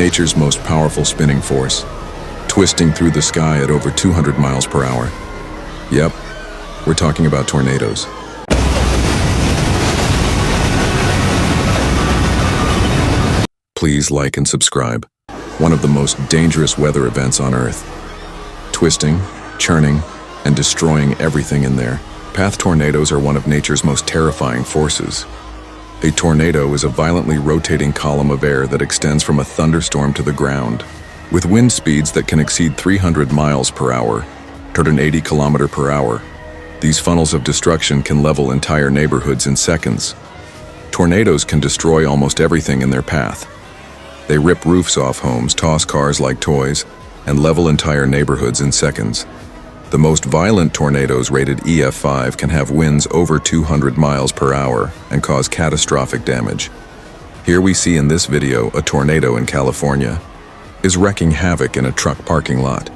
nature's most powerful spinning force, twisting through the sky at over 200 miles per hour. Yep, we're talking about tornadoes. Please like and subscribe. One of the most dangerous weather events on Earth. Twisting, churning, and destroying everything in their path. Tornadoes are one of nature's most terrifying forces. A tornado is a violently rotating column of air that extends from a thunderstorm to the ground. With wind speeds that can exceed 300 miles per hour, 180 kilometers per hour, these funnels of destruction can level entire neighborhoods in seconds. Tornadoes can destroy almost everything in their path. They rip roofs off homes, toss cars like toys, and level entire neighborhoods in seconds. The most violent tornadoes, rated EF5, can have winds over 200 miles per hour and cause catastrophic damage. Here we see in this video a tornado in California is wreaking havoc in a truck parking lot.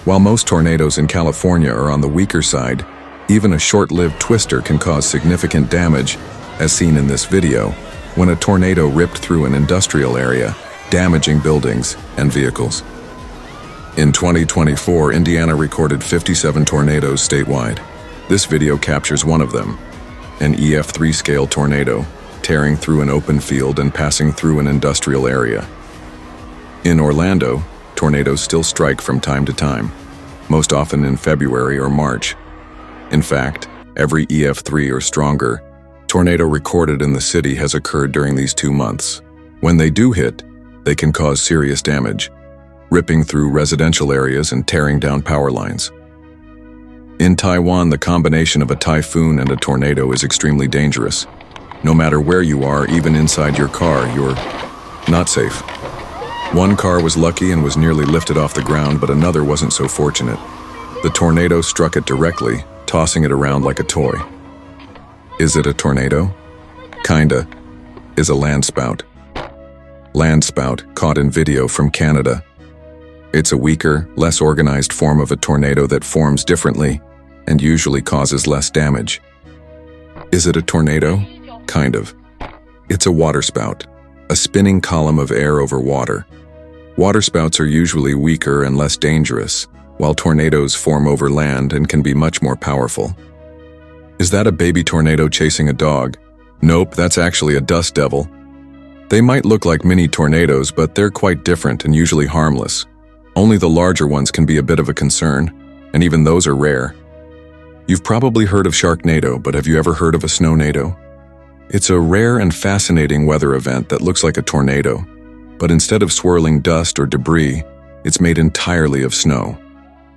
While most tornadoes in California are on the weaker side, even a short-lived twister can cause significant damage, as seen in this video, when a tornado ripped through an industrial area, damaging buildings and vehicles. In 2024, Indiana recorded 57 tornadoes statewide. This video captures one of them, an EF3 scale tornado, tearing through an open field and passing through an industrial area. In Orlando, tornadoes still strike from time to time, most often in February or March. In fact, every EF3 or stronger tornado recorded in the city has occurred during these 2 months. When they do hit, they can cause serious damage, ripping through residential areas and tearing down power lines. In Taiwan, the combination of a typhoon and a tornado is extremely dangerous. No matter where you are, even inside your car, you're not safe. One car was lucky and was nearly lifted off the ground, but another wasn't so fortunate. The tornado struck it directly, tossing it around like a toy. Is it a tornado? Kinda. Is a landspout. Landspout, caught in video from Canada. It's a weaker, less organized form of a tornado that forms differently and usually causes less damage. Is it a tornado? Kind of. It's a waterspout, a spinning column of air over water. Waterspouts are usually weaker and less dangerous, while tornadoes form over land and can be much more powerful. Is that a baby tornado chasing a dog? Nope, that's actually a dust devil. They might look like mini tornadoes, but they're quite different and usually harmless. Only the larger ones can be a bit of a concern, and even those are rare. You've probably heard of Sharknado, but have you ever heard of a Snownado? It's a rare and fascinating weather event that looks like a tornado, but instead of swirling dust or debris, it's made entirely of snow.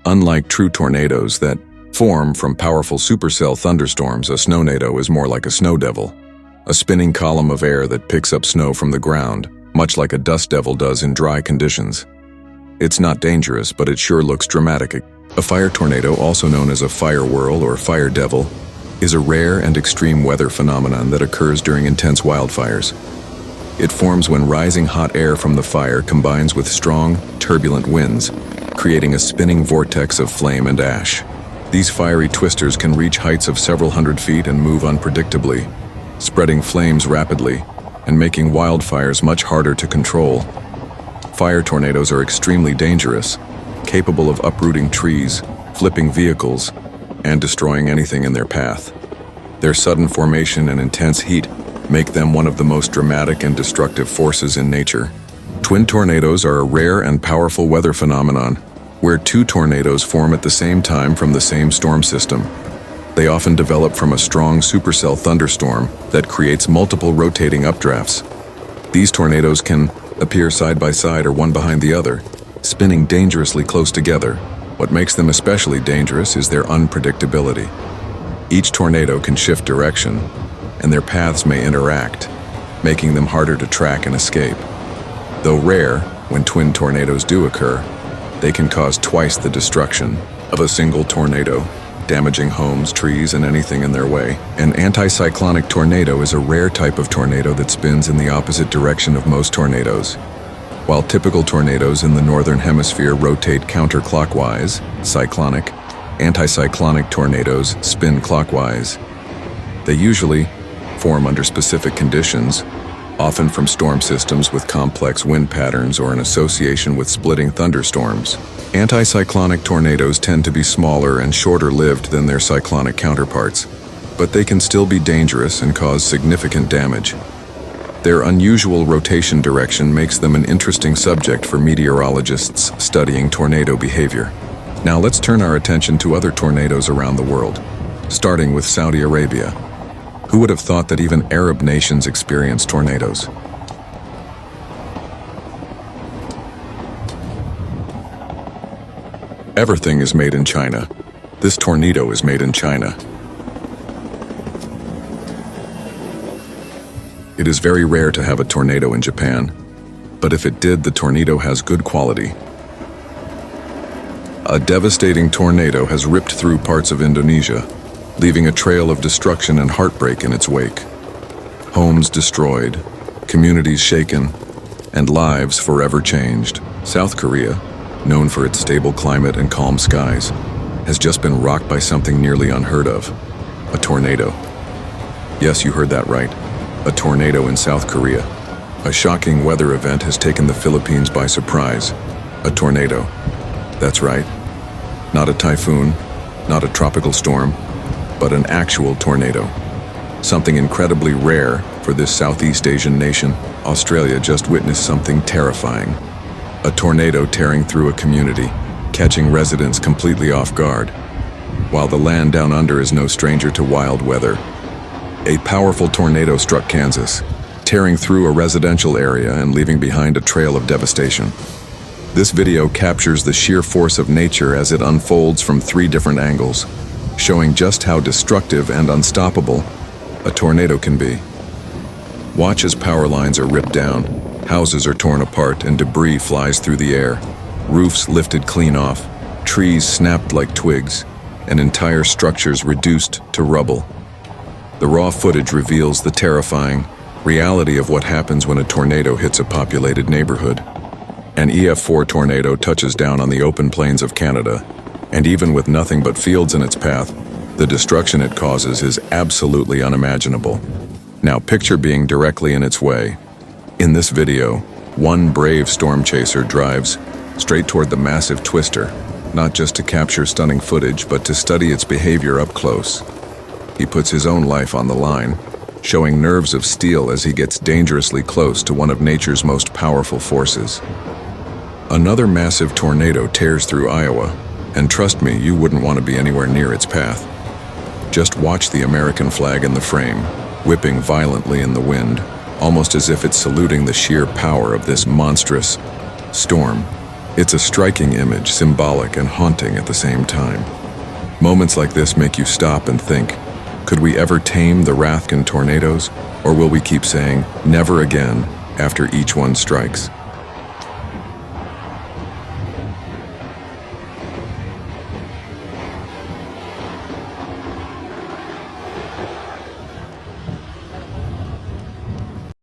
Unlike true tornadoes that form from powerful supercell thunderstorms, a Snownado is more like a snow devil, a spinning column of air that picks up snow from the ground, much like a dust devil does in dry conditions. It's not dangerous, but it sure looks dramatic. A fire tornado, also known as a fire whirl or fire devil, is a rare and extreme weather phenomenon that occurs during intense wildfires. It forms when rising hot air from the fire combines with strong, turbulent winds, creating a spinning vortex of flame and ash. These fiery twisters can reach heights of several hundred feet and move unpredictably, spreading flames rapidly and making wildfires much harder to control. Fire tornadoes are extremely dangerous, capable of uprooting trees, flipping vehicles, and destroying anything in their path. Their sudden formation and intense heat make them one of the most dramatic and destructive forces in nature. Twin tornadoes are a rare and powerful weather phenomenon, where 2 tornadoes form at the same time from the same storm system. They often develop from a strong supercell thunderstorm that creates multiple rotating updrafts. These tornadoes can appear side by side or one behind the other, spinning dangerously close together. What makes them especially dangerous is their unpredictability. Each tornado can shift direction, and their paths may interact, making them harder to track and escape. Though rare, when twin tornadoes do occur, they can cause twice the destruction of a single tornado, damaging homes, trees, and anything in their way. An anticyclonic tornado is a rare type of tornado that spins in the opposite direction of most tornadoes. While typical tornadoes in the northern hemisphere rotate counterclockwise, anticyclonic tornadoes spin clockwise. They usually form under specific conditions, often from storm systems with complex wind patterns or in association with splitting thunderstorms. Anticyclonic tornadoes tend to be smaller and shorter-lived than their cyclonic counterparts, but they can still be dangerous and cause significant damage. Their unusual rotation direction makes them an interesting subject for meteorologists studying tornado behavior. Now let's turn our attention to other tornadoes around the world, starting with Saudi Arabia. Who would have thought that even Arab nations experience tornadoes? Everything is made in China. This tornado is made in China. It is very rare to have a tornado in Japan, but if it did, the tornado has good quality. A devastating tornado has ripped through parts of Indonesia, leaving a trail of destruction and heartbreak in its wake. Homes destroyed, communities shaken, and lives forever changed. South Korea, known for its stable climate and calm skies, has just been rocked by something nearly unheard of: a tornado. Yes, you heard that right. A tornado in South Korea. A shocking weather event has taken the Philippines by surprise. A tornado. That's right. Not a typhoon, not a tropical storm, but an actual tornado. Something incredibly rare for this Southeast Asian nation. Australia just witnessed something terrifying. A tornado tearing through a community, catching residents completely off guard. While the land down under is no stranger to wild weather, a powerful tornado struck Kansas, tearing through a residential area and leaving behind a trail of devastation. This video captures the sheer force of nature as it unfolds from 3 different angles, showing just how destructive and unstoppable a tornado can be. Watch as power lines are ripped down, houses are torn apart, and debris flies through the air. Roofs lifted clean off, trees snapped like twigs, and entire structures reduced to rubble. The raw footage reveals the terrifying reality of what happens when a tornado hits a populated neighborhood. An EF4 tornado touches down on the open plains of Canada, and even with nothing but fields in its path, the destruction it causes is absolutely unimaginable. Now picture being directly in its way. In this video, one brave storm chaser drives straight toward the massive twister, not just to capture stunning footage, but to study its behavior up close. He puts his own life on the line, showing nerves of steel as he gets dangerously close to one of nature's most powerful forces. Another massive tornado tears through Iowa, and trust me, you wouldn't want to be anywhere near its path. Just watch the American flag in the frame, whipping violently in the wind, almost as if it's saluting the sheer power of this monstrous storm. It's a striking image, symbolic and haunting at the same time. Moments like this make you stop and think, could we ever tame the Rathken tornadoes, or will we keep saying, never again, after each one strikes?